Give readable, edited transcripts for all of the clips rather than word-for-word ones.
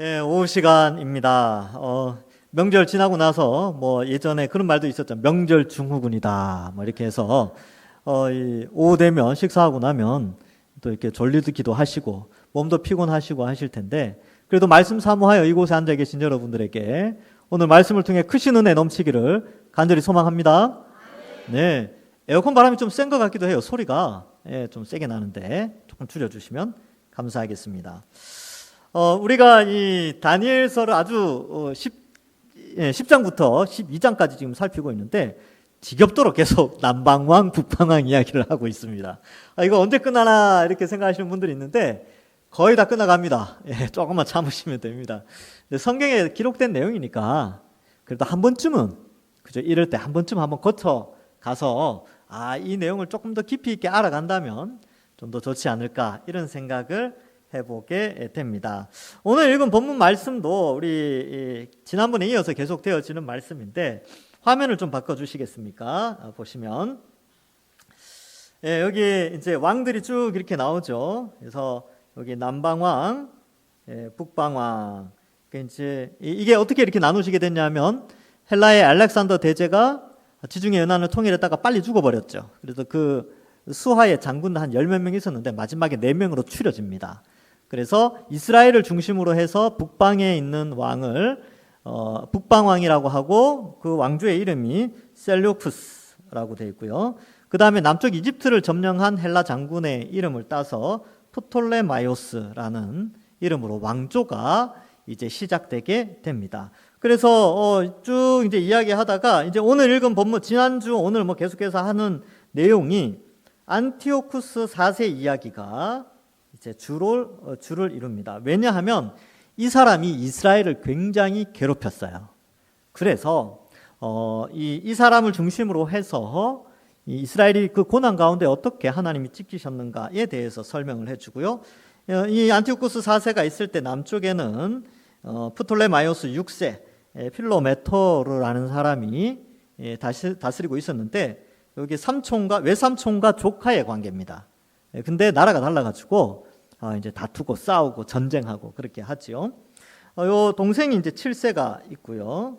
예, 오후 시간입니다. 명절 지나고 나서 예전에 그런 말도 있었죠. 명절 증후군이다. 이렇게 해서 이 오후 되면 식사하고 나면 또 이렇게 졸리기도 하시고 몸도 피곤하시고 하실 텐데 그래도 말씀 사모하여 이곳에 앉아 계신 여러분들에게 오늘 말씀을 통해 크신 은혜 넘치기를 간절히 소망합니다. 네, 에어컨 바람이 좀 센 것 같기도 해요. 소리가 좀 세게 나는데 조금 줄여주시면 감사하겠습니다. 우리가 이 다니엘서를 아주 10장부터 12장까지 지금 살피고 있는데 지겹도록 계속 남방왕, 북방왕 이야기를 하고 있습니다. 이거 언제 끝나나 이렇게 생각하시는 분들이 있는데 거의 다 끝나갑니다. 조금만 참으시면 됩니다. 성경에 기록된 내용이니까 그래도 한 번쯤은 그죠? 이럴 때 한 번쯤 한번 거쳐 가서 이 내용을 조금 더 깊이 있게 알아간다면 좀 더 좋지 않을까 이런 생각을 해보게 됩니다. 오늘 읽은 본문 말씀도 우리 지난번에 이어서 계속 되어지는 말씀인데 화면을 좀 바꿔주시겠습니까? 보시면 여기 이제 왕들이 쭉 이렇게 나오죠. 그래서 여기 남방왕, 북방왕. 이제 이게 어떻게 이렇게 나누시게 됐냐면 헬라의 알렉산더 대제가 지중해 연안을 통일했다가 빨리 죽어버렸죠. 그래서 그 수하의 장군 한 10몇 명 있었는데 마지막에 4명으로 추려집니다. 그래서 이스라엘을 중심으로 해서 북방에 있는 왕을 북방왕이라고 하고 그 왕조의 이름이 셀류쿠스라고 되어 있고요. 그 다음에 남쪽 이집트를 점령한 헬라 장군의 이름을 따서 프톨레마이오스라는 이름으로 왕조가 이제 시작되게 됩니다. 그래서 쭉 이제 이야기하다가 이제 오늘 읽은 본문 지난주 오늘 계속해서 하는 내용이 안티오쿠스 4세 이야기가 이제 주를 이룹니다. 왜냐하면 이 사람이 이스라엘을 굉장히 괴롭혔어요. 그래서 이 사람을 중심으로 해서 이 이스라엘이 그 고난 가운데 어떻게 하나님이 지키셨는가에 대해서 설명을 해주고요. 이 안티오쿠스 4세가 있을 때 남쪽에는 프톨레마이오스 6세 필로메토르라는 사람이 다스리고 있었는데 여기 외삼촌과 조카의 관계입니다. 근데 나라가 달라가지고 이제 다투고 싸우고 전쟁하고 그렇게 하지요. 요 동생이 이제 7세가 있고요.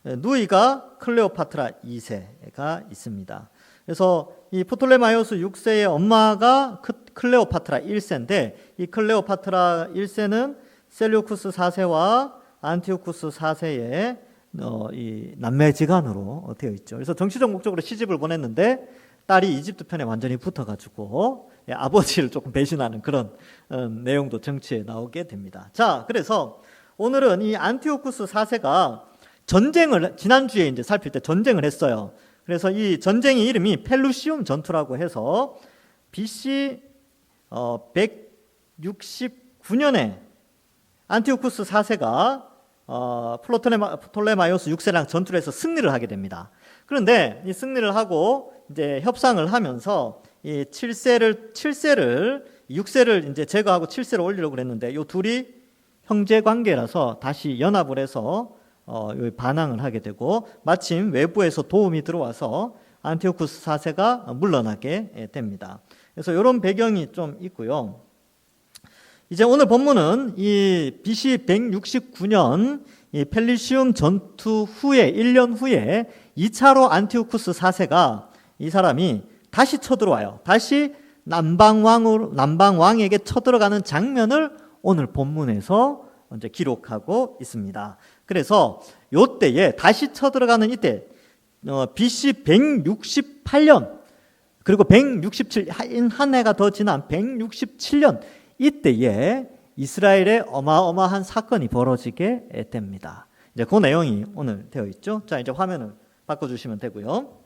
누이가 클레오파트라 2세가 있습니다. 그래서 이 프톨레마이오스 6세의 엄마가 클레오파트라 1세인데 이 클레오파트라 1세는 셀류쿠스 4세와 안티오쿠스 4세의 이 남매지간으로 되어 있죠. 그래서 정치적 목적으로 시집을 보냈는데 딸이 이집트 편에 완전히 붙어가지고 아버지를 조금 배신하는 그런 내용도 정치에 나오게 됩니다. 자, 그래서 오늘은 이 안티오쿠스 4세가 지난주에 이제 살필 때 전쟁을 했어요. 그래서 이 전쟁의 이름이 펠루시움 전투라고 해서 BC 169년에 안티오쿠스 4세가 프톨레마이오스 6세랑 전투를 해서 승리를 하게 됩니다. 그런데 이 승리를 하고 이제 협상을 하면서 이 7세를 6세를 이제 제거하고 7세를 올리려고 그랬는데 이 둘이 형제 관계라서 다시 연합을 해서 반항을 하게 되고 마침 외부에서 도움이 들어와서 안티오쿠스 4세가 물러나게 됩니다. 그래서 이런 배경이 좀 있고요. 이제 오늘 본문은 이 BC 169년 이 펠리시움 전투 후에 1년 후에 2차로 안티오쿠스 4세가 이 사람이 다시 쳐들어와요. 다시 남방왕에게 쳐들어가는 장면을 오늘 본문에서 이제 기록하고 있습니다. 그래서 요때에 다시 쳐들어가는 이때 BC 168년 그리고 167 한 해가 더 지난 167년 이때에 이스라엘에 어마어마한 사건이 벌어지게 됩니다. 이제 그 내용이 오늘 되어 있죠. 자, 이제 화면을 바꿔주시면 되고요.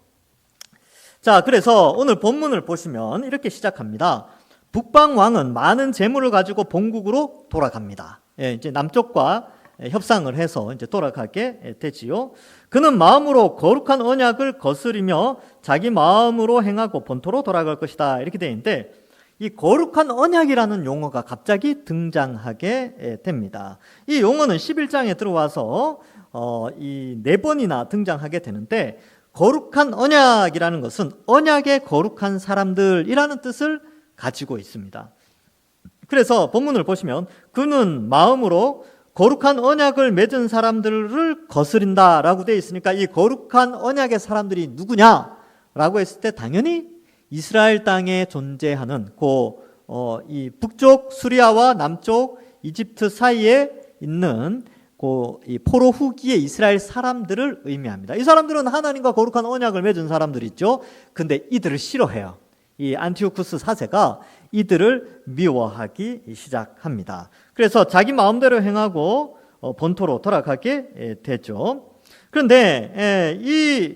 자, 그래서 오늘 본문을 보시면 이렇게 시작합니다. 북방 왕은 많은 재물을 가지고 본국으로 돌아갑니다. 이제 남쪽과 협상을 해서 이제 돌아가게 되지요. 그는 마음으로 거룩한 언약을 거스리며 자기 마음으로 행하고 본토로 돌아갈 것이다. 이렇게 되어 있는데 이 거룩한 언약이라는 용어가 갑자기 등장하게 됩니다. 이 용어는 11장에 들어와서 이 4번이나 등장하게 되는데 거룩한 언약이라는 것은 언약의 거룩한 사람들이라는 뜻을 가지고 있습니다. 그래서 본문을 보시면 그는 마음으로 거룩한 언약을 맺은 사람들을 거스린다라고 되어 있으니까 이 거룩한 언약의 사람들이 누구냐라고 했을 때 당연히 이스라엘 땅에 존재하는 이 북쪽 수리아와 남쪽 이집트 사이에 있는 이 포로 후기의 이스라엘 사람들을 의미합니다. 이 사람들은 하나님과 거룩한 언약을 맺은 사람들이죠. 근데 이들을 싫어해요. 이 안티오쿠스 4세가 이들을 미워하기 시작합니다. 그래서 자기 마음대로 행하고 본토로 돌아가게 되죠. 그런데 이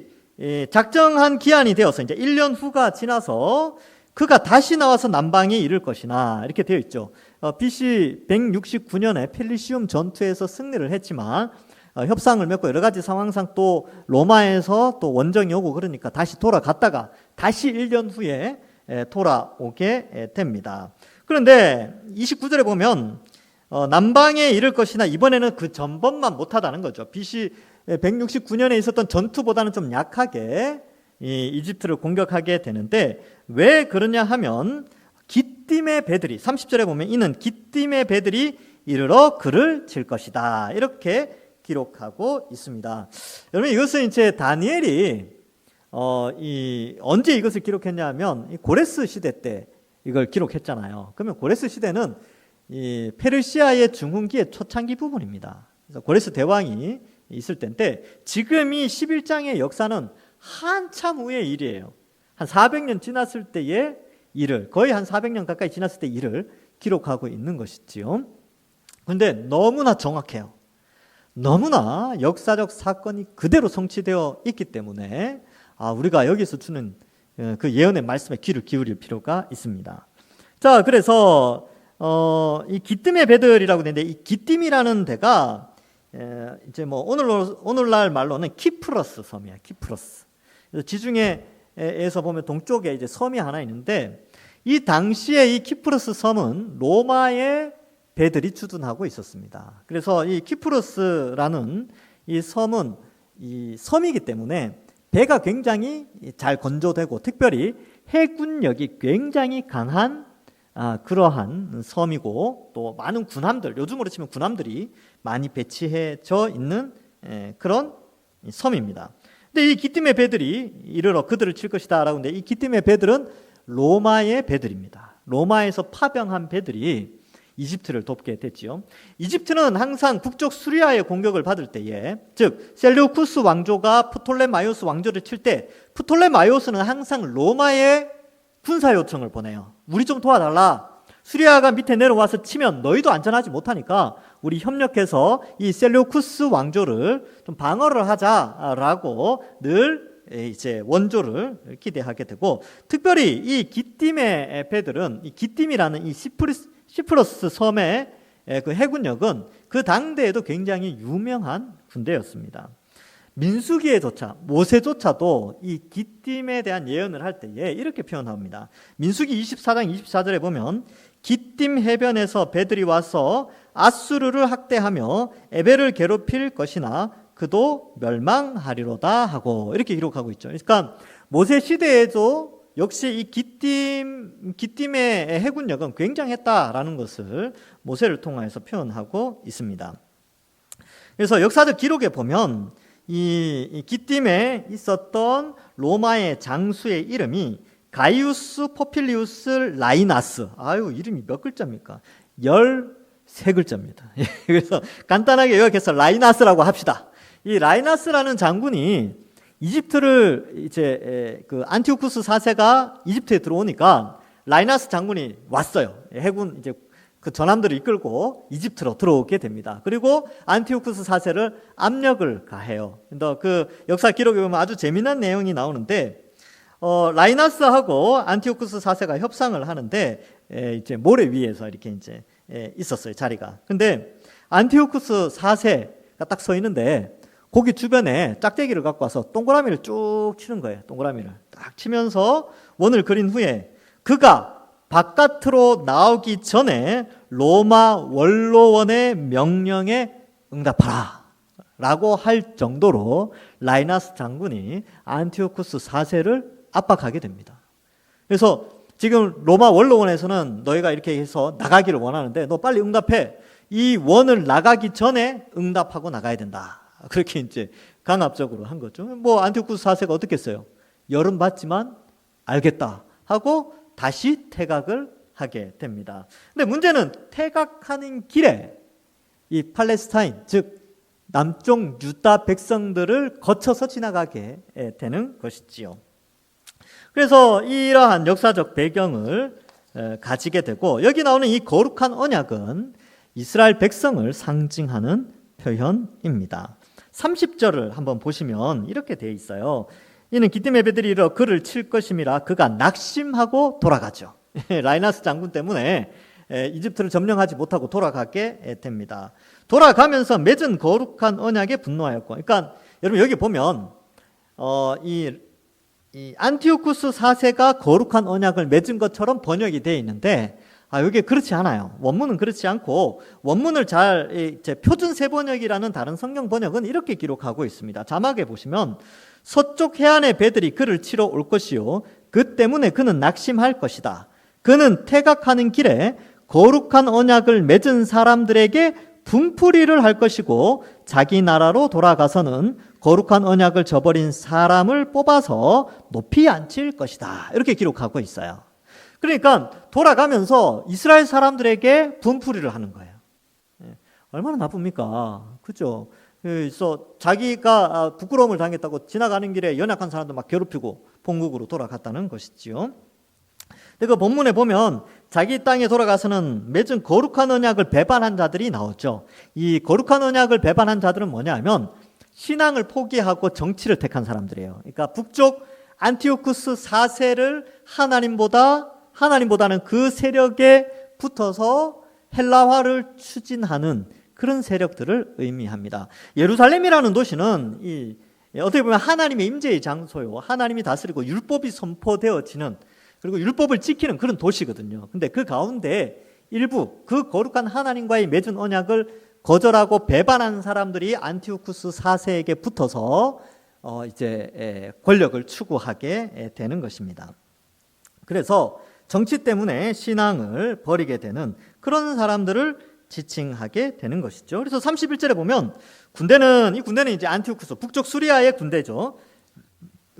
작정한 기한이 되어서 이제 1년 후가 지나서 그가 다시 나와서 남방에 이를 것이나 이렇게 되어 있죠. BC 169년에 펠리시움 전투에서 승리를 했지만 협상을 맺고 여러 가지 상황상 또 로마에서 또 원정이 오고 그러니까 다시 돌아갔다가 다시 1년 후에 돌아오게 됩니다. 그런데 29절에 보면 남방에 이를 것이나 이번에는 그 전번만 못하다는 거죠. BC 169년에 있었던 전투보다는 좀 약하게 이 이집트를 공격하게 되는데 왜 그러냐 하면 기띔의 배들이 30절에 보면 이는 기띔의 배들이 이르러 그를 칠 것이다 이렇게 기록하고 있습니다. 여러분 이것은 이제 다니엘이 언제 이것을 기록했냐면 이 고레스 시대 때 이걸 기록했잖아요. 그러면 고레스 시대는 이 페르시아의 중흥기의 초창기 부분입니다. 그래서 고레스 대왕이 있을 때인데 지금 이 11장의 역사는 한참 후의 일이에요. 한 400년 지났을 때의 일을 거의 한 400년 가까이 지났을 때 일을 기록하고 있는 것이지요. 그런데 너무나 정확해요. 너무나 역사적 사건이 그대로 성취되어 있기 때문에 우리가 여기서 주는 그 예언의 말씀에 귀를 기울일 필요가 있습니다. 자, 그래서 이 기띔의 배들이라고 되는데 이 기띔이라는 데가 이제 뭐 오늘날 말로는 키프러스 섬이야. 키프러스. 그래서 지중해에서 보면 동쪽에 이제 섬이 하나 있는데 이 당시에 이 키프러스 섬은 로마의 배들이 주둔하고 있었습니다. 그래서 이 키프러스라는 이 섬은 이 섬이기 때문에 배가 굉장히 잘 건조되고 특별히 해군력이 굉장히 강한 그러한 섬이고 또 많은 군함들, 요즘으로 치면 군함들이 많이 배치해져 있는 그런 섬입니다. 근데 이 기띔의 배들이 이르러 그들을 칠 것이다 라고 하는데 이 기띔의 배들은 로마의 배들입니다. 로마에서 파병한 배들이 이집트를 돕게 됐지요. 이집트는 항상 북쪽 수리아의 공격을 받을 때에 즉 셀루쿠스 왕조가 프톨레마이오스 왕조를 칠 때 프톨레마이오스는 항상 로마에 군사 요청을 보내요. 우리 좀 도와달라. 수리아가 밑에 내려와서 치면 너희도 안전하지 못하니까 우리 협력해서 이 셀루쿠스 왕조를 좀 방어를 하자라고 늘 이제 원조를 기대하게 되고 특별히 이 기띔의 배들은 이 기띔이라는 이 시프러스 섬의 그 해군력은 그 당대에도 굉장히 유명한 군대였습니다. 민수기에조차 모세조차도 이 기띔에 대한 예언을 할 때에 이렇게 표현합니다. 민수기 24장 24절에 보면 기띔 해변에서 배들이 와서 아수르를 학대하며 에벨을 괴롭힐 것이나 그도 멸망하리로다 하고 이렇게 기록하고 있죠. 그러니까 모세 시대에도 역시 이 기띔의 해군력은 굉장했다라는 것을 모세를 통해서 표현하고 있습니다. 그래서 역사적 기록에 보면 이 기띔에 있었던 로마의 장수의 이름이 가이우스 포필리우스 라이나스. 이름이 몇 글자입니까? 13글자입니다. 그래서 간단하게 요약해서 라이나스라고 합시다. 이 라이나스라는 장군이 이집트를 이제 그 안티오쿠스 4세가 이집트에 들어오니까 라이나스 장군이 왔어요. 해군 이제 그 전함들을 이끌고 이집트로 들어오게 됩니다. 그리고 안티오쿠스 4세를 압력을 가해요. 그 역사 기록에 보면 아주 재미난 내용이 나오는데 라이나스하고 안티오쿠스 4세가 협상을 하는데 이제 모래 위에서 이렇게 이제 있었어요, 자리가. 근데 안티오쿠스 4세가 딱 서 있는데 거기 주변에 짝대기를 갖고 와서 동그라미를 쭉 치는 거예요. 동그라미를 딱 치면서 원을 그린 후에 그가 바깥으로 나오기 전에 로마 원로원의 명령에 응답하라 라고 할 정도로 라이나스 장군이 안티오쿠스 4세를 압박하게 됩니다. 그래서 지금 로마 원로원에서는 너희가 이렇게 해서 나가기를 원하는데 너 빨리 응답해. 이 원을 나가기 전에 응답하고 나가야 된다. 그렇게 이제 강압적으로 한 거죠. 뭐 안티오쿠스 4세가 어떻게 했어요? 열은 받지만 알겠다 하고 다시 퇴각을 하게 됩니다. 근데 문제는 퇴각하는 길에 이 팔레스타인, 즉 남쪽 유다 백성들을 거쳐서 지나가게 되는 것이지요. 그래서 이러한 역사적 배경을 가지게 되고, 여기 나오는 이 거룩한 언약은 이스라엘 백성을 상징하는 표현입니다. 30절을 한번 보시면 이렇게 되어 있어요. 이는 기뜸 예배들이 이르러 그를 칠 것임이라 그가 낙심하고 돌아가죠. 라이나스 장군 때문에 이집트를 점령하지 못하고 돌아가게 됩니다. 돌아가면서 맺은 거룩한 언약에 분노하였고, 그러니까 여러분 여기 보면 이 안티오쿠스 4세가 거룩한 언약을 맺은 것처럼 번역이 되어 있는데, 이게 그렇지 않아요. 원문은 그렇지 않고, 원문을 잘 표준 세번역이라는 다른 성경 번역은 이렇게 기록하고 있습니다. 자막에 보시면 서쪽 해안의 배들이 그를 치러 올 것이요 그 때문에 그는 낙심할 것이다. 그는 퇴각하는 길에 거룩한 언약을 맺은 사람들에게 분풀이를 할 것이고 자기 나라로 돌아가서는 거룩한 언약을 저버린 사람을 뽑아서 높이 앉힐 것이다. 이렇게 기록하고 있어요. 그러니까 돌아가면서 이스라엘 사람들에게 분풀이를 하는 거예요. 얼마나 나쁩니까? 그죠? 그래서 자기가 부끄러움을 당했다고 지나가는 길에 연약한 사람들 막 괴롭히고 본국으로 돌아갔다는 것이지요. 그 본문에 보면 자기 땅에 돌아가서는 맺은 거룩한 언약을 배반한 자들이 나오죠. 이 거룩한 언약을 배반한 자들은 뭐냐 하면 신앙을 포기하고 정치를 택한 사람들이에요. 그러니까 북쪽 안티오쿠스 4세를 하나님보다는 그 세력에 붙어서 헬라화를 추진하는 그런 세력들을 의미합니다. 예루살렘이라는 도시는 어떻게 보면 하나님의 임재의 장소요, 하나님이 다스리고 율법이 선포되어지는, 그리고 율법을 지키는 그런 도시거든요. 근데 그 가운데 일부 그 거룩한 하나님과의 맺은 언약을 거절하고 배반한 사람들이 안티오쿠스 4세에게 붙어서 이제 권력을 추구하게 되는 것입니다. 그래서 정치 때문에 신앙을 버리게 되는 그런 사람들을 지칭하게 되는 것이죠. 그래서 31절에 보면 이 군대는 이제 안티오쿠스 북쪽 수리아의 군대죠.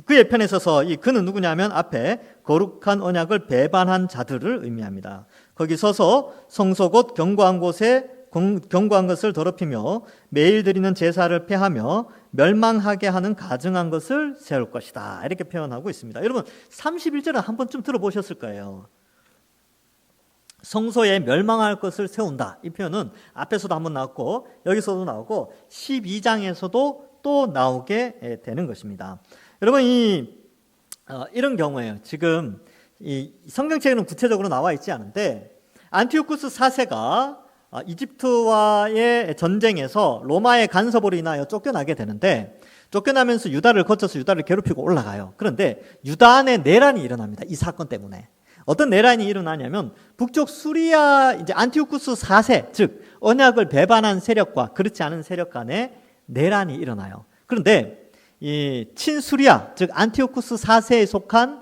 그의 편에 서서 그는 누구냐면 앞에 거룩한 언약을 배반한 자들을 의미합니다. 거기 서서 성소 곧 견고한 것을 더럽히며 매일 드리는 제사를 폐하며 멸망하게 하는 가증한 것을 세울 것이다. 이렇게 표현하고 있습니다. 여러분 31절은 한 번쯤 들어보셨을 거예요. 성소에 멸망할 것을 세운다. 이 표현은 앞에서도 한번 나왔고 여기서도 나오고 12장에서도 또 나오게 되는 것입니다. 여러분 이런 경우에요. 지금 이 성경책에는 구체적으로 나와 있지 않은데 안티오쿠스 4세가 이집트와의 전쟁에서 로마의 간섭으로 인하여 쫓겨나게 되는데, 쫓겨나면서 유다를 거쳐서 유다를 괴롭히고 올라가요. 그런데 유다 안에 내란이 일어납니다. 이 사건 때문에. 어떤 내란이 일어나냐면 북쪽 수리아 이제 안티오쿠스 4세, 즉 언약을 배반한 세력과 그렇지 않은 세력 간에 내란이 일어나요. 그런데 이 친수리아, 즉 안티오쿠스 4세에 속한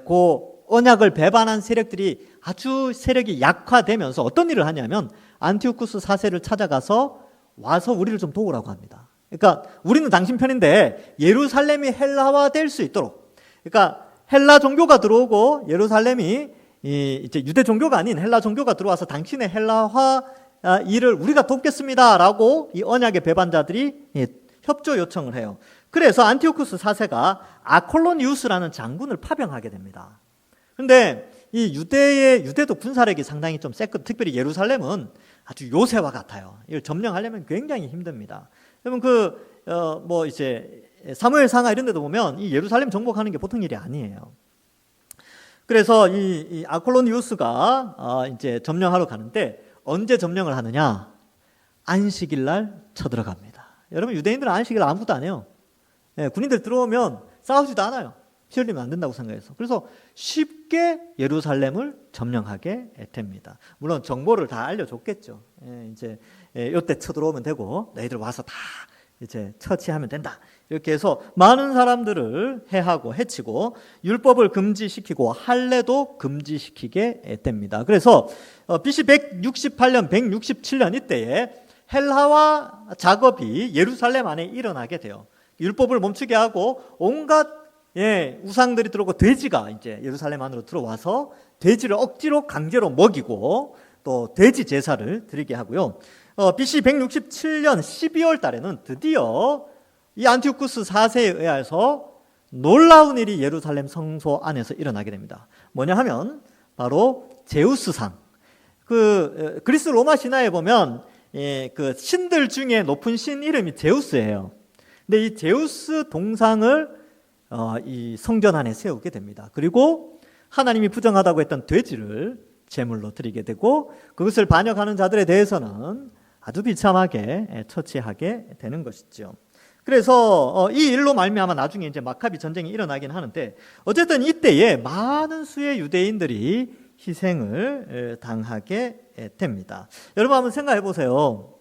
그 언약을 배반한 세력들이 아주 세력이 약화되면서 어떤 일을 하냐면 안티오쿠스 4세를 찾아가서 와서 우리를 좀 도우라고 합니다. 그러니까 우리는 당신 편인데 예루살렘이 헬라화 될 수 있도록, 그러니까 헬라 종교가 들어오고 예루살렘이 이제 유대 종교가 아닌 헬라 종교가 들어와서 당신의 헬라화 일을 우리가 돕겠습니다라고 이 언약의 배반자들이 협조 요청을 해요. 그래서 안티오쿠스 4세가 아콜로니우스라는 장군을 파병하게 됩니다. 그런데 이 유대도 군사력이 상당히 좀 셌거든요. 특별히 예루살렘은 아주 요새와 같아요. 이걸 점령하려면 굉장히 힘듭니다. 여러분 이제 사무엘상하 이런 데도 보면 이 예루살렘 정복하는 게 보통 일이 아니에요. 그래서 이 아콜로니우스가 이제 점령하러 가는데 언제 점령을 하느냐? 안식일 날 쳐들어갑니다. 여러분 유대인들은 안식일 아무것도 안 해요. 군인들 들어오면 싸우지도 않아요. 피 흘리면 안 된다고 생각해서. 그래서 쉽게 예루살렘을 점령하게 됩니다. 물론 정보를 다 알려줬겠죠. 이제 이때 쳐들어오면 되고 너희들 와서 다 이제 처치하면 된다. 이렇게 해서 많은 사람들을 해하고 해치고 율법을 금지시키고 할례도 금지시키게 됩니다. 그래서 BC 168년, 167년 이때에 헬라화 작업이 예루살렘 안에 일어나게 돼요. 율법을 멈추게 하고 온갖 우상들이 들어오고 돼지가 이제 예루살렘 안으로 들어와서 돼지를 억지로 강제로 먹이고 또 돼지 제사를 드리게 하고요. BC 167년 12월 달에는 드디어 이 안티오쿠스 4세에 의해서 놀라운 일이 예루살렘 성소 안에서 일어나게 됩니다. 뭐냐 하면 바로 제우스상. 그리스 로마 신화에 보면 그 신들 중에 높은 신 이름이 제우스예요. 근데 이 제우스 동상을 이 성전 안에 세우게 됩니다. 그리고 하나님이 부정하다고 했던 돼지를 제물로 드리게 되고 그것을 반역하는 자들에 대해서는 아주 비참하게 처치하게 되는 것이죠. 그래서 이 일로 말미암아 나중에 이제 마카비 전쟁이 일어나긴 하는데 어쨌든 이때에 많은 수의 유대인들이 희생을 당하게 됩니다. 여러분 한번 생각해 보세요.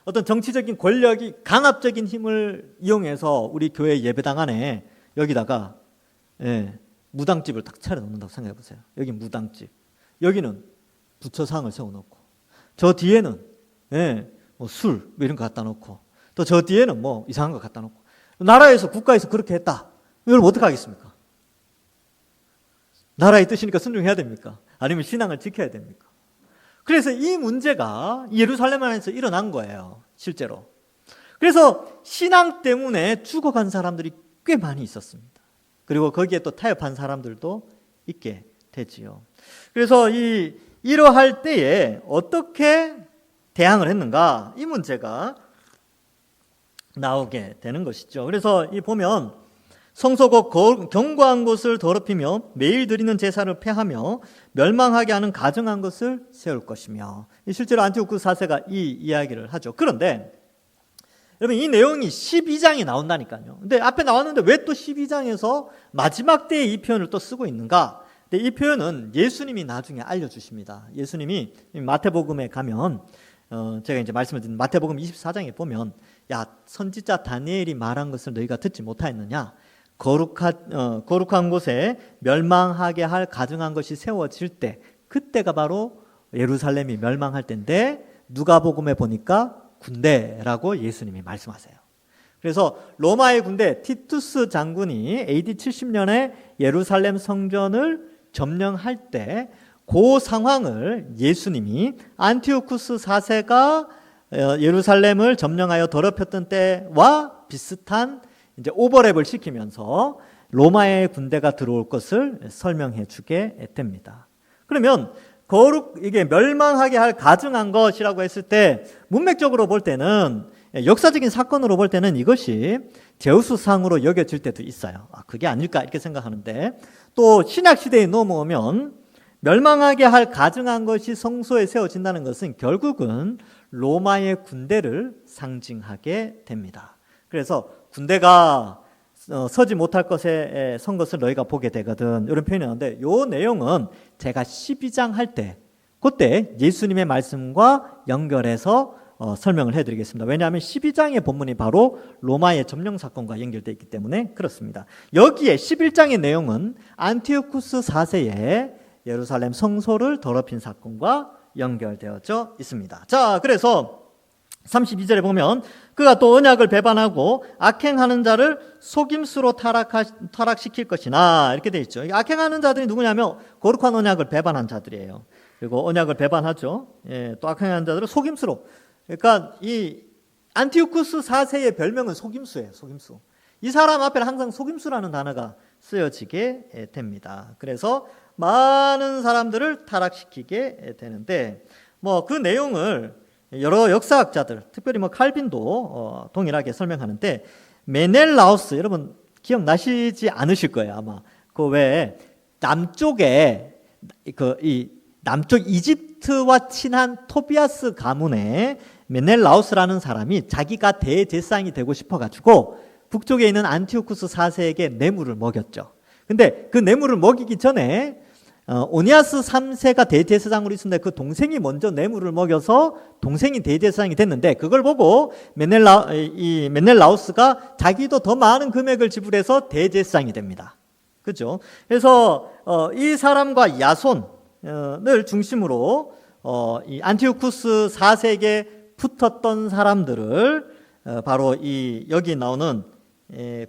어떤 정치적인 권력이 강압적인 힘을 이용해서 우리 교회 예배당 안에 여기다가 무당집을 딱 차려놓는다고 생각해 보세요. 여기 무당집, 여기는 부처상을 세워놓고 저 뒤에는 뭐 술 이런 거 갖다 놓고 또 저 뒤에는 뭐 이상한 거 갖다 놓고 나라에서 국가에서 그렇게 했다. 여러분 어떻게 하겠습니까? 나라의 뜻이니까 순종해야 됩니까? 아니면 신앙을 지켜야 됩니까? 그래서 이 문제가 예루살렘 안에서 일어난 거예요. 실제로. 그래서 신앙 때문에 죽어간 사람들이 꽤 많이 있었습니다. 그리고 거기에 또 타협한 사람들도 있게 되지요. 그래서 이러할 때에 어떻게 대항을 했는가? 이 문제가 나오게 되는 것이죠. 그래서 이 보면 성소고 경고한 곳을 더럽히며 매일 드리는 제사를 폐하며 멸망하게 하는 가증한 것을 세울 것이며 실제로 안티오쿠스 4세가 이 이야기를 하죠. 그런데 여러분 이 내용이 12장에 나온다니까요. 근데 앞에 나왔는데 왜 또 12장에서 마지막 때에 이 표현을 또 쓰고 있는가? 근데 이 표현은 예수님이 나중에 알려주십니다. 예수님이 마태복음에 가면 제가 이제 말씀을 드린 마태복음 24장에 보면 야 선지자 다니엘이 말한 것을 너희가 듣지 못하였느냐? 거룩한 곳에 멸망하게 할 가증한 것이 세워질 때 그때가 바로 예루살렘이 멸망할 때인데 누가복음에 보니까 군대라고 예수님이 말씀하세요. 그래서 로마의 군대 티투스 장군이 AD 70년에 예루살렘 성전을 점령할 때 그 상황을 예수님이 안티오쿠스 4세가 예루살렘을 점령하여 더럽혔던 때와 비슷한 이제 오버랩을 시키면서 로마의 군대가 들어올 것을 설명해 주게 됩니다. 그러면 이게 멸망하게 할 가증한 것이라고 했을 때 문맥적으로 볼 때는 역사적인 사건으로 볼 때는 이것이 제우스상으로 여겨질 때도 있어요. 그게 아닐까 이렇게 생각하는데 또 신약 시대에 넘어오면 멸망하게 할 가증한 것이 성소에 세워진다는 것은 결국은 로마의 군대를 상징하게 됩니다. 그래서 군대가 서지 못할 것에 선 것을 너희가 보게 되거든 이런 표현이 나오는데 이 내용은 제가 12장 할 때 그때 예수님의 말씀과 연결해서 설명을 해드리겠습니다. 왜냐하면 12장의 본문이 바로 로마의 점령 사건과 연결되어 있기 때문에 그렇습니다. 여기에 11장의 내용은 안티오쿠스 4세의 예루살렘 성소를 더럽힌 사건과 연결되어져 있습니다. 자, 그래서 32절에 보면 그가 또 언약을 배반하고 악행하는 자를 속임수로 타락시킬 것이나 이렇게 되어 있죠. 악행하는 자들이 누구냐면 거룩한 언약을 배반한 자들이에요. 그리고 언약을 배반하죠. 또 악행하는 자들을 속임수로. 그러니까 이 안티오쿠스 4세의 별명은 속임수예요. 속임수. 이 사람 앞에는 항상 속임수라는 단어가 쓰여지게 됩니다. 그래서 많은 사람들을 타락시키게 되는데 뭐 그 내용을 여러 역사학자들, 특별히 뭐 칼빈도 동일하게 설명하는데 메넬라우스 여러분 기억나시지 않으실 거예요 아마. 그 외에 남쪽에 이 남쪽 이집트와 친한 토비아스 가문의 메넬라우스라는 사람이 자기가 대제사장이 되고 싶어가지고 북쪽에 있는 안티오쿠스 4세에게 뇌물을 먹였죠. 근데 그 뇌물을 먹이기 전에 오니아스 3세가 대제사장으로 있었는데 그 동생이 먼저 뇌물을 먹여서 동생이 대제사장이 됐는데 그걸 보고 메넬라우스가 자기도 더 많은 금액을 지불해서 대제사장이 됩니다. 그죠? 그래서 이 사람과 야손을 중심으로 이 안티오쿠스 4세에게 붙었던 사람들을 바로 이 여기 나오는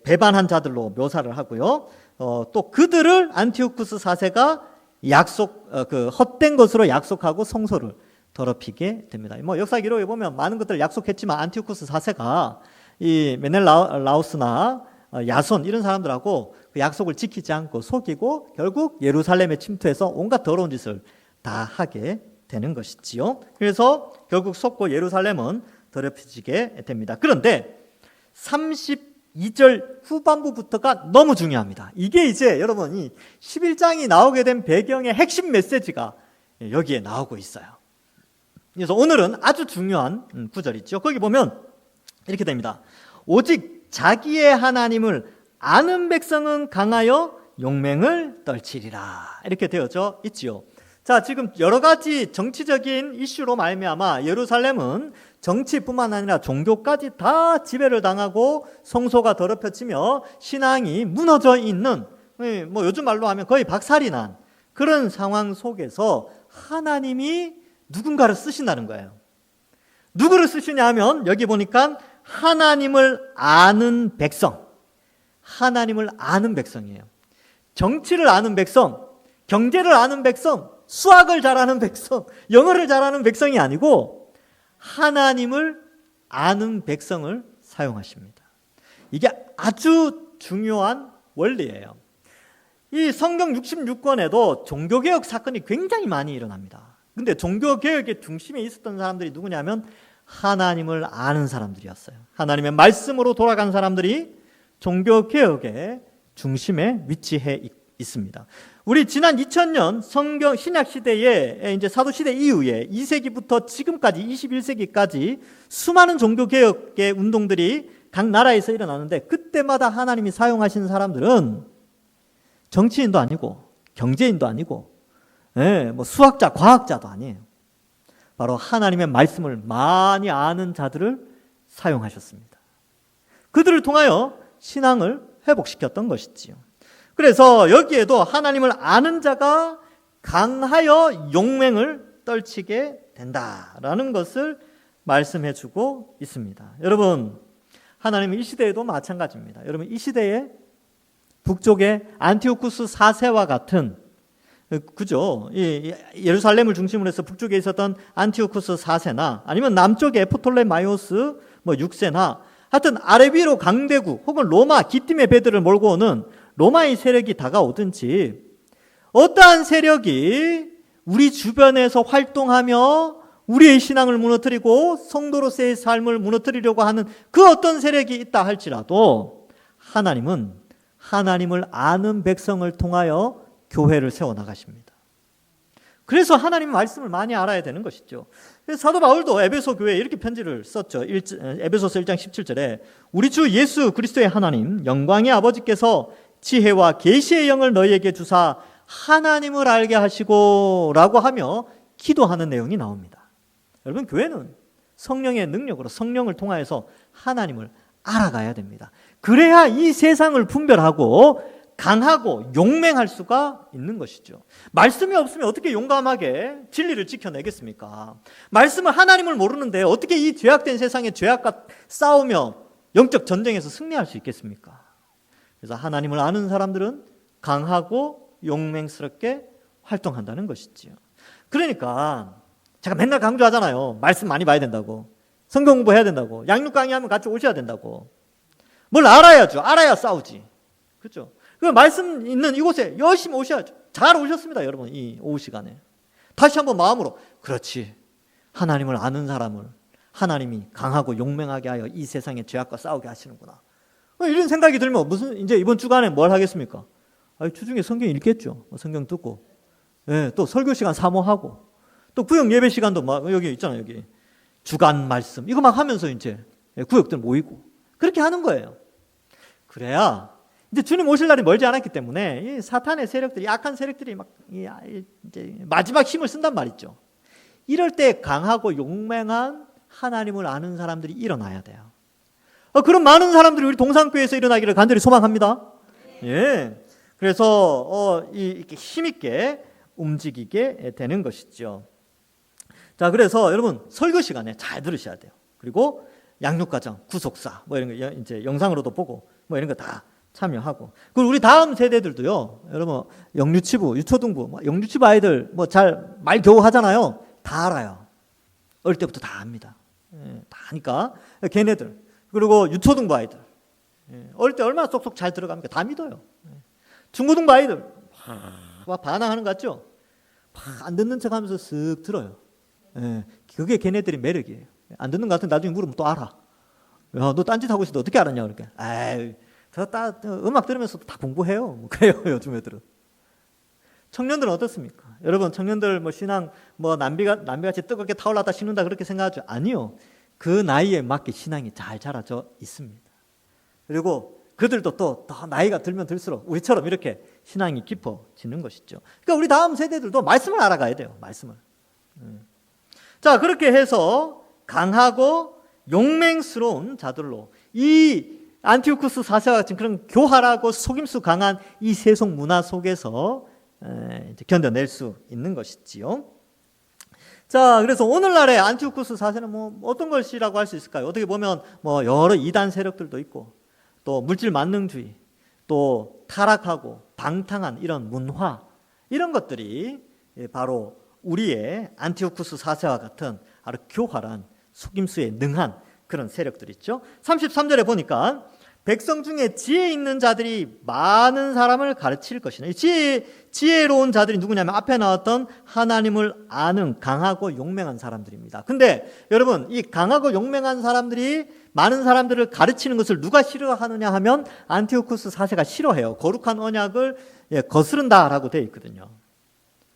배반한 자들로 묘사를 하고요. 또 그들을 안티오쿠스 4세가 헛된 것으로 약속하고 성소를 더럽히게 됩니다. 뭐 역사 기록에 보면 많은 것들을 약속했지만 안티오쿠스 4세가 이 메넬라우스나 야손 이런 사람들하고 그 약속을 지키지 않고 속이고 결국 예루살렘에 침투해서 온갖 더러운 짓을 다 하게 되는 것이지요. 그래서 결국 속고 예루살렘은 더럽혀지게 됩니다. 그런데 32절 후반부부터가 너무 중요합니다. 이게 이제 여러분 이 11장이 나오게 된 배경의 핵심 메시지가 여기에 나오고 있어요. 그래서 오늘은 아주 중요한 구절이죠. 거기 보면 이렇게 됩니다. 오직 자기의 하나님을 아는 백성은 강하여 용맹을 떨치리라. 이렇게 되어져 있지요. 자, 지금 여러 가지 정치적인 이슈로 말미암아 예루살렘은 정치뿐만 아니라 종교까지 다 지배를 당하고 성소가 더럽혀지며 신앙이 무너져 있는, 뭐 요즘 말로 하면 거의 박살이 난 그런 상황 속에서 하나님이 누군가를 쓰신다는 거예요. 누구를 쓰시냐 하면 여기 보니까 하나님을 아는 백성, 하나님을 아는 백성이에요. 정치를 아는 백성, 경제를 아는 백성, 수학을 잘하는 백성, 영어를 잘하는 백성이 아니고 하나님을 아는 백성을 사용하십니다. 이게 아주 중요한 원리예요. 이 성경 66권에도 종교개혁 사건이 굉장히 많이 일어납니다. 근데 종교개혁의 중심에 있었던 사람들이 누구냐면 하나님을 아는 사람들이었어요. 하나님의 말씀으로 돌아간 사람들이 종교개혁의 중심에 위치해 있습니다. 우리 지난 2000년 성경 신약 시대에 이제 사도 시대 이후에 2세기부터 지금까지 21세기까지 수많은 종교개혁의 운동들이 각 나라에서 일어나는데 그때마다 하나님이 사용하신 사람들은 정치인도 아니고 경제인도 아니고 뭐 수학자, 과학자도 아니에요. 바로 하나님의 말씀을 많이 아는 자들을 사용하셨습니다. 그들을 통하여 신앙을 회복시켰던 것이지요. 그래서 여기에도 하나님을 아는 자가 강하여 용맹을 떨치게 된다라는 것을 말씀해 주고 있습니다. 여러분, 하나님은 이 시대에도 마찬가지입니다. 여러분, 이 시대에 북쪽의 안티오쿠스 4세와 같은 그죠? 예루살렘을 중심으로 해서 북쪽에 있었던 안티오쿠스 4세나 아니면 남쪽에 프톨레마이오스 6세나 하여튼 아래 위로 강대국 혹은 로마 기띔의 배들을 몰고 오는 로마의 세력이 다가오든지 어떠한 세력이 우리 주변에서 활동하며 우리의 신앙을 무너뜨리고 성도로서의 삶을 무너뜨리려고 하는 그 어떤 세력이 있다 할지라도 하나님은 하나님을 아는 백성을 통하여 교회를 세워나가십니다. 그래서 하나님 말씀을 많이 알아야 되는 것이죠. 그래서 사도 바울도 에베소 교회에 이렇게 편지를 썼죠. 에베소서 1장 17절에 우리 주 예수 그리스도의 하나님 영광의 아버지께서 지혜와 계시의 영을 너희에게 주사 하나님을 알게 하시고 라고 하며 기도하는 내용이 나옵니다. 여러분, 교회는 성령의 능력으로 성령을 통하여서 하나님을 알아가야 됩니다. 그래야 이 세상을 분별하고 강하고 용맹할 수가 있는 것이죠. 말씀이 없으면 어떻게 용감하게 진리를 지켜내겠습니까? 말씀을 하나님을 모르는데 어떻게 이 죄악된 세상의 죄악과 싸우며 영적 전쟁에서 승리할 수 있겠습니까? 그래서 하나님을 아는 사람들은 강하고 용맹스럽게 활동한다는 것이지요. 그러니까 제가 맨날 강조하잖아요. 말씀 많이 봐야 된다고. 성경 공부해야 된다고. 양육 강의하면 같이 오셔야 된다고. 뭘 알아야죠. 알아야 싸우지. 그렇죠? 그 말씀 있는 이곳에 열심히 오셔야죠. 잘 오셨습니다, 여러분. 이 오후 시간에 다시 한번 마음으로 그렇지. 하나님을 아는 사람을 하나님이 강하고 용맹하게 하여 이 세상의 죄악과 싸우게 하시는구나. 이런 생각이 들면 무슨 이제 이번 주간에 뭘 하겠습니까? 주중에 성경 읽겠죠. 성경 듣고, 또 설교 시간 사모하고, 또 구역 예배 시간도 막 여기 있잖아요. 여기 주간 말씀 이거 막 하면서 이제 구역들 모이고 그렇게 하는 거예요. 그래야 이제 주님 오실 날이 멀지 않았기 때문에 이 사탄의 세력들이, 악한 세력들이 막 이제 마지막 힘을 쓴단 말이죠. 이럴 때 강하고 용맹한 하나님을 아는 사람들이 일어나야 돼요. 그런 많은 사람들이 우리 동산교회에서 일어나기를 간절히 소망합니다. 예. 그래서 이렇게 힘있게 움직이게 되는 것이죠. 자, 그래서 여러분 설교 시간에 잘 들으셔야 돼요. 그리고 양육과정, 구속사 뭐 이런 거 이제 영상으로도 보고 뭐 이런 거 다 참여하고. 그리고 우리 다음 세대들도요. 여러분 영유치부, 유초등부, 영유치부 아이들 뭐 잘 말 겨우 하잖아요. 다 알아요. 어릴 때부터 다 압니다. 예, 다 아니까 걔네들. 그리고 유초등부 아이들. 예, 어릴 때 얼마나 쏙쏙 잘 들어갑니까? 다 믿어요. 예. 중고등부 아이들 막 반항하는 것 같죠? 안 듣는 척하면서 쓱 들어요. 예, 그게 걔네들의 매력이에요. 안 듣는 것 같은데 나중에 물으면 또 알아. 야, 너 딴짓 하고 있어. 어떻게 알았냐? 그러니까 아이, 음악 들으면서 다 공부해요. 뭐 그래요, 요즘 애들은. 청년들은 어떻습니까? 여러분, 청년들 뭐 신앙 뭐 남비같이 뜨겁게 타올랐다 식는다 그렇게 생각하죠? 아니요. 그 나이에 맞게 신앙이 잘 자라져 있습니다. 그리고 그들도 또 나이가 들면 들수록 우리처럼 이렇게 신앙이 깊어지는 것이죠. 그러니까 우리 다음 세대들도 말씀을 알아가야 돼요. 말씀을. 자, 그렇게 해서 강하고 용맹스러운 자들로 이 안티오쿠스 4세와 같은 그런 교활하고 속임수 강한 이 세속 문화 속에서 견뎌낼 수 있는 것이지요. 자, 그래서 오늘날의 안티오쿠스 4세는 뭐 어떤 것이라고 할 수 있을까요? 어떻게 보면 뭐 여러 이단 세력들도 있고 또 물질 만능주의, 또 타락하고 방탕한 이런 문화, 이런 것들이 바로 우리의 안티오쿠스 4세와 같은 아주 교활한 속임수에 능한 그런 세력들이 있죠. 33절에 보니까 백성 중에 지혜 있는 자들이 많은 사람을 가르칠 것이네. 지혜로운 자들이 누구냐면 앞에 나왔던 하나님을 아는 강하고 용맹한 사람들입니다. 근데 여러분, 이 강하고 용맹한 사람들이 많은 사람들을 가르치는 것을 누가 싫어하느냐 하면 안티오쿠스 4세가 싫어해요. 거룩한 언약을 거스른다라고 되어 있거든요.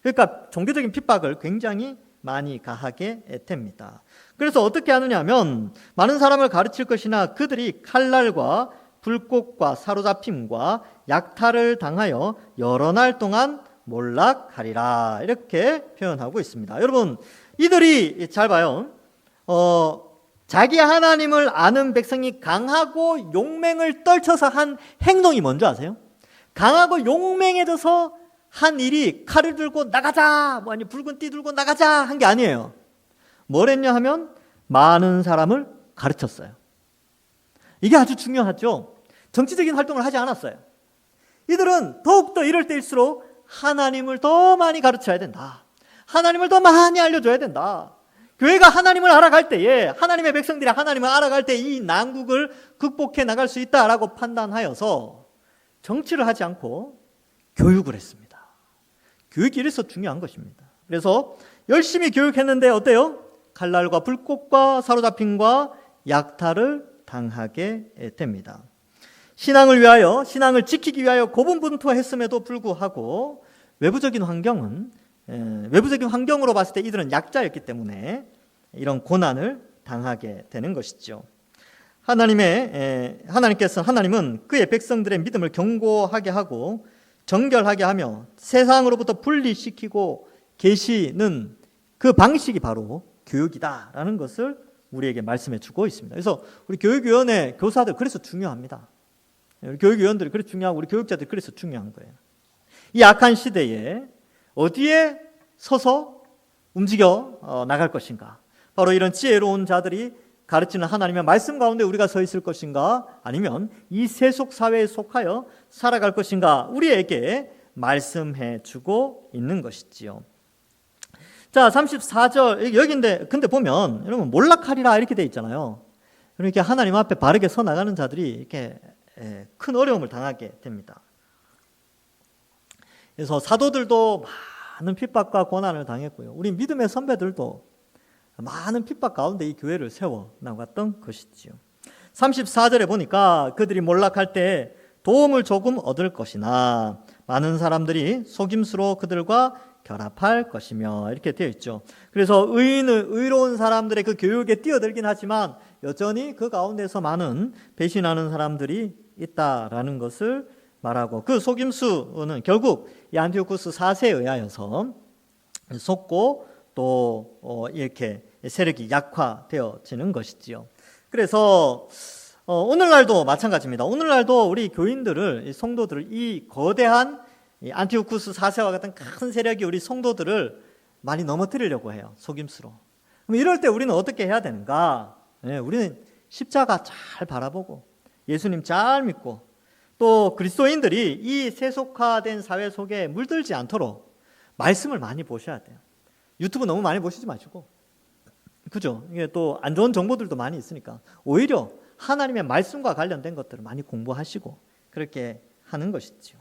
그러니까 종교적인 핍박을 굉장히 많이 가하게 됩니다. 그래서 어떻게 하느냐 하면 많은 사람을 가르칠 것이나 그들이 칼날과 불꽃과 사로잡힘과 약탈을 당하여 여러 날 동안 몰락하리라, 이렇게 표현하고 있습니다. 여러분, 이들이 잘 봐요. 자기 하나님을 아는 백성이 강하고 용맹을 떨쳐서 한 행동이 뭔지 아세요? 강하고 용맹해져서 한 일이 칼을 들고 나가자, 뭐 아니 붉은 띠 들고 나가자 한 게 아니에요. 뭘 했냐 하면 많은 사람을 가르쳤어요. 이게 아주 중요하죠. 정치적인 활동을 하지 않았어요. 이들은 더욱더 이럴 때일수록 하나님을 더 많이 가르쳐야 된다. 하나님을 더 많이 알려줘야 된다. 교회가 하나님을 알아갈 때에, 하나님의 백성들이 하나님을 알아갈 때 이 난국을 극복해 나갈 수 있다라고 판단하여서 정치를 하지 않고 교육을 했습니다. 교육이 이래서 중요한 것입니다. 그래서 열심히 교육했는데 어때요? 칼날과 불꽃과 사로잡힘과 약탈을 당하게 됩니다. 신앙을 위하여, 신앙을 지키기 위하여 고분분투했음에도 불구하고 외부적인 환경으로 봤을 때 이들은 약자였기 때문에 이런 고난을 당하게 되는 것이죠. 하나님은 그의 백성들의 믿음을 견고하게 하고 정결하게 하며 세상으로부터 분리시키고 계시는 그 방식이 바로 교육이다라는 것을 우리에게 말씀해 주고 있습니다. 그래서 우리 교육위원회 교사들 그래서 중요합니다. 우리 교육위원들이 그래서 중요하고 우리 교육자들이 그래서 중요한 거예요. 이 악한 시대에 어디에 서서 움직여 나갈 것인가? 바로 이런 지혜로운 자들이 가르치는 하나님의 말씀 가운데 우리가 서 있을 것인가? 아니면 이 세속 사회에 속하여 살아갈 것인가? 우리에게 말씀해 주고 있는 것이지요. 자, 34절 여기인데, 근데 보면 여러분 몰락하리라 이렇게 돼 있잖아요. 이렇게 하나님 앞에 바르게 서 나가는 자들이 이렇게 큰 어려움을 당하게 됩니다. 그래서 사도들도 많은 핍박과 고난을 당했고요. 우리 믿음의 선배들도 많은 핍박 가운데 이 교회를 세워 나갔던 것이지요. 34절에 보니까 그들이 몰락할 때 도움을 조금 얻을 것이나 많은 사람들이 속임수로 그들과 결합할 것이며, 이렇게 되어 있죠. 그래서 의로운 사람들의 그 교육에 뛰어들긴 하지만 여전히 그 가운데서 많은 배신하는 사람들이 있다라는 것을 말하고, 그 속임수는 결국 이 안티오쿠스 4세에 의하여서 속고 또 이렇게 세력이 약화되어지는 것이지요. 그래서 오늘날도 마찬가지입니다. 오늘날도 우리 교인들을, 성도들을, 이 거대한 이 안티오쿠스 4세와 같은 큰 세력이 우리 성도들을 많이 넘어뜨리려고 해요. 속임수로. 그럼 이럴 때 우리는 어떻게 해야 되는가? 우리는 십자가 잘 바라보고 예수님 잘 믿고 또 그리스도인들이 이 세속화된 사회 속에 물들지 않도록 말씀을 많이 보셔야 돼요. 유튜브 너무 많이 보시지 마시고, 그죠? 이게 또 안 좋은 정보들도 많이 있으니까 오히려 하나님의 말씀과 관련된 것들을 많이 공부하시고 그렇게 하는 것이죠.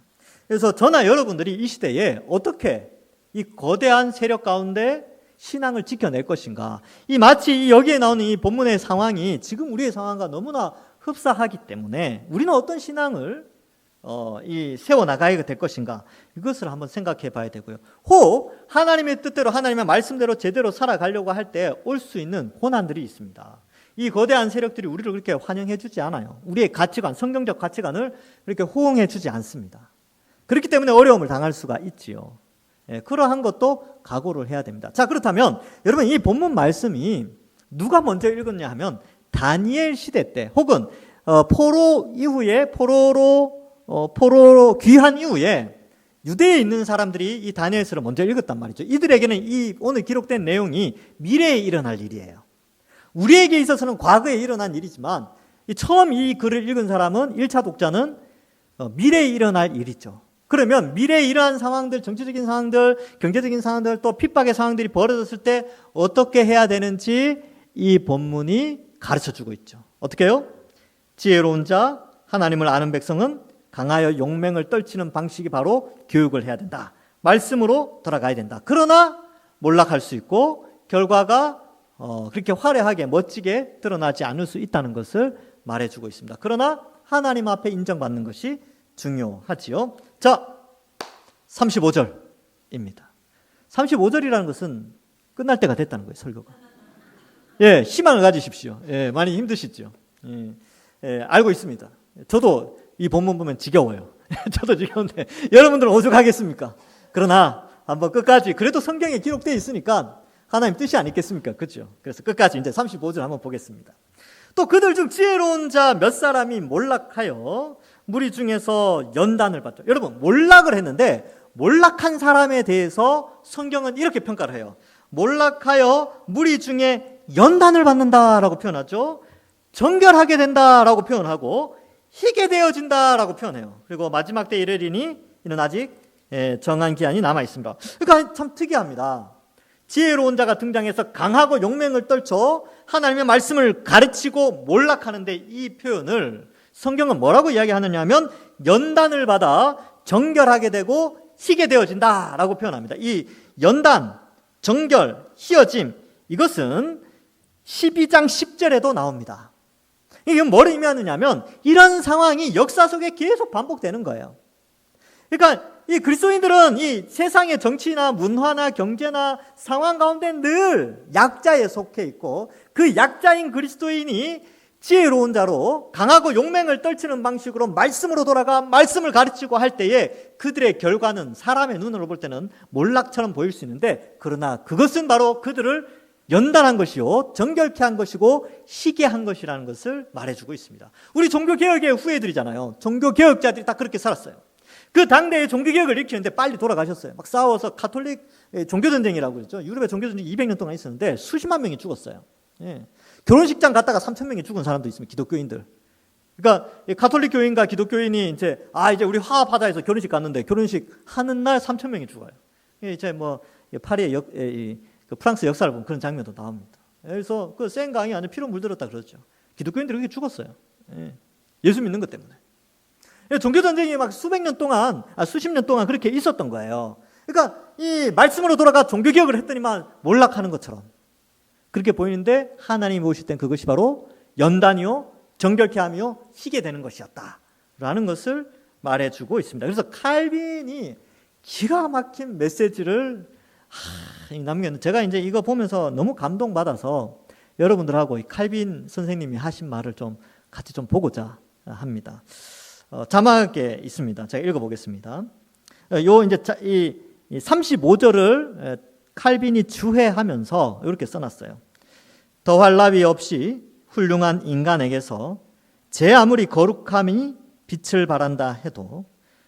그래서 저나 여러분들이 이 시대에 어떻게 이 거대한 세력 가운데 신앙을 지켜낼 것인가? 이 마치 여기에 나오는 이 본문의 상황이 지금 우리의 상황과 너무나 흡사하기 때문에 우리는 어떤 신앙을 세워나가야 될 것인가, 이것을 한번 생각해 봐야 되고요. 혹 하나님의 뜻대로 하나님의 말씀대로 제대로 살아가려고 할 때 올 수 있는 고난들이 있습니다. 이 거대한 세력들이 우리를 그렇게 환영해 주지 않아요. 우리의 가치관, 성경적 가치관을 그렇게 호응해 주지 않습니다. 그렇기 때문에 어려움을 당할 수가 있지요. 그러한 것도 각오를 해야 됩니다. 자, 그렇다면 여러분, 이 본문 말씀이 누가 먼저 읽었냐 하면 다니엘 시대 때, 혹은 포로 이후에 포로로 귀한 이후에 유대에 있는 사람들이 이 다니엘서를 먼저 읽었단 말이죠. 이들에게는 이 오늘 기록된 내용이 미래에 일어날 일이에요. 우리에게 있어서는 과거에 일어난 일이지만 처음 이 글을 읽은 사람은 1차 독자는 미래에 일어날 일이죠. 그러면 미래에 이러한 상황들, 정치적인 상황들, 경제적인 상황들, 또 핍박의 상황들이 벌어졌을 때 어떻게 해야 되는지 이 본문이 가르쳐주고 있죠. 어떻게 해요? 지혜로운 자, 하나님을 아는 백성은 강하여 용맹을 떨치는 방식이 바로 교육을 해야 된다. 말씀으로 돌아가야 된다. 그러나 몰락할 수 있고 결과가 그렇게 화려하게 멋지게 드러나지 않을 수 있다는 것을 말해주고 있습니다. 그러나 하나님 앞에 인정받는 것이 중요하지요. 자, 35절입니다. 35절이라는 것은 끝날 때가 됐다는 거예요, 설교가. 희망을 가지십시오. 많이 힘드시죠. 알고 있습니다. 저도 이 본문 보면 지겨워요. 저도 지겨운데 여러분들은 오죽하겠습니까? 그러나 한번 끝까지, 그래도 성경에 기록되어 있으니까 하나님 뜻이 아니겠습니까? 그렇죠? 그래서 끝까지 이제 35절 한번 보겠습니다. 또 그들 중 지혜로운 자 몇 사람이 몰락하여 무리 중에서 연단을 받죠. 여러분, 몰락을 했는데 몰락한 사람에 대해서 성경은 이렇게 평가를 해요. 몰락하여 무리 중에 연단을 받는다라고 표현하죠. 정결하게 된다라고 표현하고 희게 되어진다라고 표현해요. 그리고 마지막 때 이르리니 이는 아직 정한 기한이 남아 있습니다. 그러니까 참 특이합니다. 지혜로운 자가 등장해서 강하고 용맹을 떨쳐 하나님의 말씀을 가르치고 몰락하는데, 이 표현을 성경은 뭐라고 이야기하느냐 하면 연단을 받아 정결하게 되고 희게 되어진다라고 표현합니다. 이 연단, 정결, 희어짐, 이것은 12장 10절에도 나옵니다. 이게 뭘 의미하느냐면 이런 상황이 역사 속에 계속 반복되는 거예요. 그러니까 이 그리스도인들은 이 세상의 정치나 문화나 경제나 상황 가운데 늘 약자에 속해 있고, 그 약자인 그리스도인이 지혜로운 자로 강하고 용맹을 떨치는 방식으로 말씀으로 돌아가 말씀을 가르치고 할 때에 그들의 결과는 사람의 눈으로 볼 때는 몰락처럼 보일 수 있는데, 그러나 그것은 바로 그들을 연단한 것이요 정결케 한 것이고 희게 한 것이라는 것을 말해주고 있습니다. 우리 종교개혁의 후예들이잖아요. 종교개혁자들이 다 그렇게 살았어요. 그 당대의 종교개혁을 일으키는데 빨리 돌아가셨어요. 막 싸워서 카톨릭 종교전쟁이라고 그랬죠. 유럽의 종교전쟁이 200년 동안 있었는데 수십만 명이 죽었어요. 결혼식장 갔다가 3,000명이 죽은 사람도 있습니다. 기독교인들. 그러니까 가톨릭 교인과 기독교인이 이제 우리 화합하자 해서 결혼식 갔는데 결혼식 하는 날 3,000명이 죽어요. 이제 뭐 파리의 그 프랑스 역사를 보면 그런 장면도 나옵니다. 그래서 그 센강이 아주 피로 물들었다 그러죠. 기독교인들이 그렇게 죽었어요. 예수 믿는 것 때문에. 종교 전쟁이 막 수십 년 동안 그렇게 있었던 거예요. 그러니까 이 말씀으로 돌아가 종교 개혁을 했더니만 몰락하는 것처럼 그렇게 보이는데, 하나님이 오실 땐 그것이 바로 연단이요 정결케 하며 희게 되는 것이었다라는 것을 말해주고 있습니다. 그래서 칼빈이 기가 막힌 메시지를 남겼는데, 제가 이제 이거 보면서 너무 감동받아서 여러분들하고 이 칼빈 선생님이 하신 말을 좀 같이 좀 보고자 합니다. 자막에 있습니다. 제가 읽어보겠습니다. 요 이제 이 35절을 칼빈이 주해하면서 이렇게 써놨어요. 더할 나위 없이 훌륭한 인간에게서 제 아무리 거룩함이 빛을 발한다 해도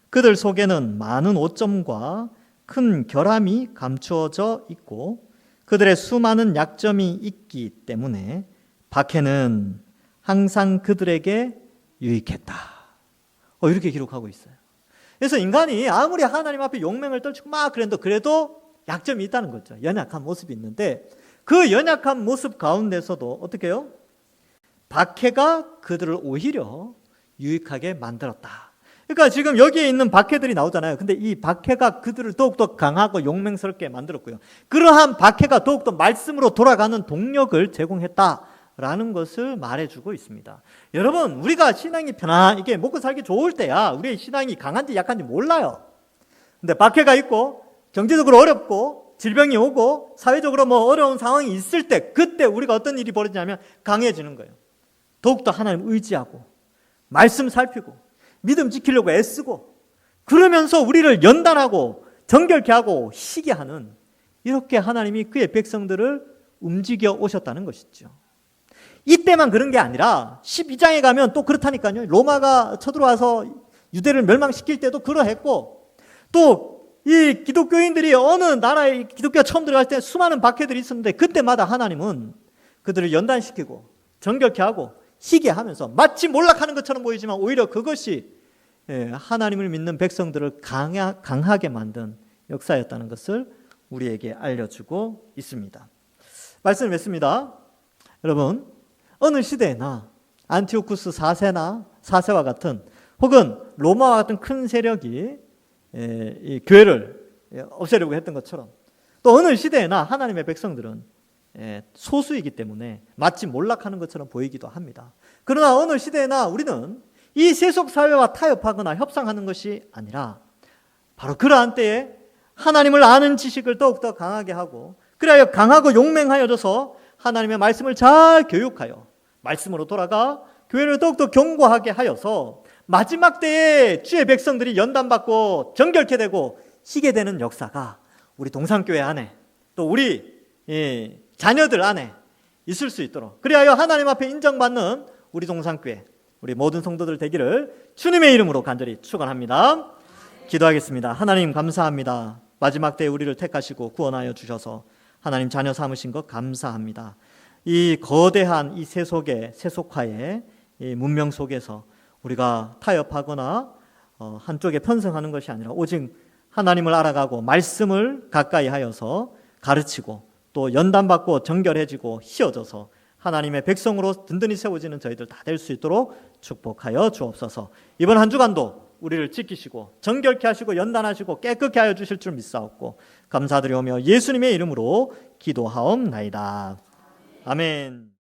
그들 속에는 많은 오점과 큰 결함이 감추어져 있고 그들의 수많은 약점이 있기 때문에 박해는 항상 그들에게 유익했다. 이렇게 기록하고 있어요. 그래서 인간이 아무리 하나님 앞에 용맹을 떨치고 막 그래도 약점이 있다는 거죠. 연약한 모습이 있는데 그 연약한 모습 가운데서도 어떻게 해요? 박해가 그들을 오히려 유익하게 만들었다. 그러니까 지금 여기에 있는 박해들이 나오잖아요. 근데 이 박해가 그들을 더욱더 강하고 용맹스럽게 만들었고요. 그러한 박해가 더욱더 말씀으로 돌아가는 동력을 제공했다라는 것을 말해주고 있습니다. 여러분, 우리가 신앙이 이게 먹고 살기 좋을 때야 우리의 신앙이 강한지 약한지 몰라요. 근데 박해가 있고 경제적으로 어렵고 질병이 오고 사회적으로 어려운 상황이 있을 때 그때 우리가 어떤 일이 벌어지냐면 강해지는 거예요. 더욱더 하나님 의지하고 말씀 살피고 믿음 지키려고 애쓰고 그러면서 우리를 연단하고 정결케 하고 쉬게 하는 이렇게 하나님이 그의 백성들을 움직여 오셨다는 것이죠. 이때만 그런 게 아니라 12장에 가면 또 그렇다니까요. 로마가 쳐들어와서 유대를 멸망시킬 때도 그러했고 또 이 기독교인들이 어느 나라에 기독교가 처음 들어갈 때 수많은 박해들이 있었는데 그때마다 하나님은 그들을 연단시키고 정결케 하고 희게 하면서 마치 몰락하는 것처럼 보이지만 오히려 그것이 하나님을 믿는 백성들을 강하게 만든 역사였다는 것을 우리에게 알려주고 있습니다. 말씀을 맺습니다. 여러분, 어느 시대나 안티오쿠스 4세와 같은 혹은 로마와 같은 큰 세력이 이 교회를 없애려고 했던 것처럼 또 어느 시대에나 하나님의 백성들은 소수이기 때문에 마치 몰락하는 것처럼 보이기도 합니다. 그러나 어느 시대에나 우리는 이 세속 사회와 타협하거나 협상하는 것이 아니라 바로 그러한 때에 하나님을 아는 지식을 더욱더 강하게 하고 그래야 강하고 용맹하여져서 하나님의 말씀을 잘 교육하여 말씀으로 돌아가 교회를 더욱더 견고하게 하여서 마지막 때에 주의 백성들이 연단받고 정결케 되고 희게 되는 역사가 우리 동산교회 안에 또 우리 자녀들 안에 있을 수 있도록 그리하여 하나님 앞에 인정받는 우리 동산교회 우리 모든 성도들 되기를 주님의 이름으로 간절히 축원합니다. 기도하겠습니다. 하나님 감사합니다. 마지막 때에 우리를 택하시고 구원하여 주셔서 하나님 자녀 삼으신 것 감사합니다. 이 거대한 이 세속화의 이 문명 속에서 우리가 타협하거나 한쪽에 편승하는 것이 아니라 오직 하나님을 알아가고 말씀을 가까이 하여서 가르치고 또 연단받고 정결해지고 희어져서 하나님의 백성으로 든든히 세워지는 저희들 다 될 수 있도록 축복하여 주옵소서. 이번 한 주간도 우리를 지키시고 정결케 하시고 연단하시고 깨끗게 하여 주실 줄 믿사옵고 감사드리오며 예수님의 이름으로 기도하옵나이다. 아멘.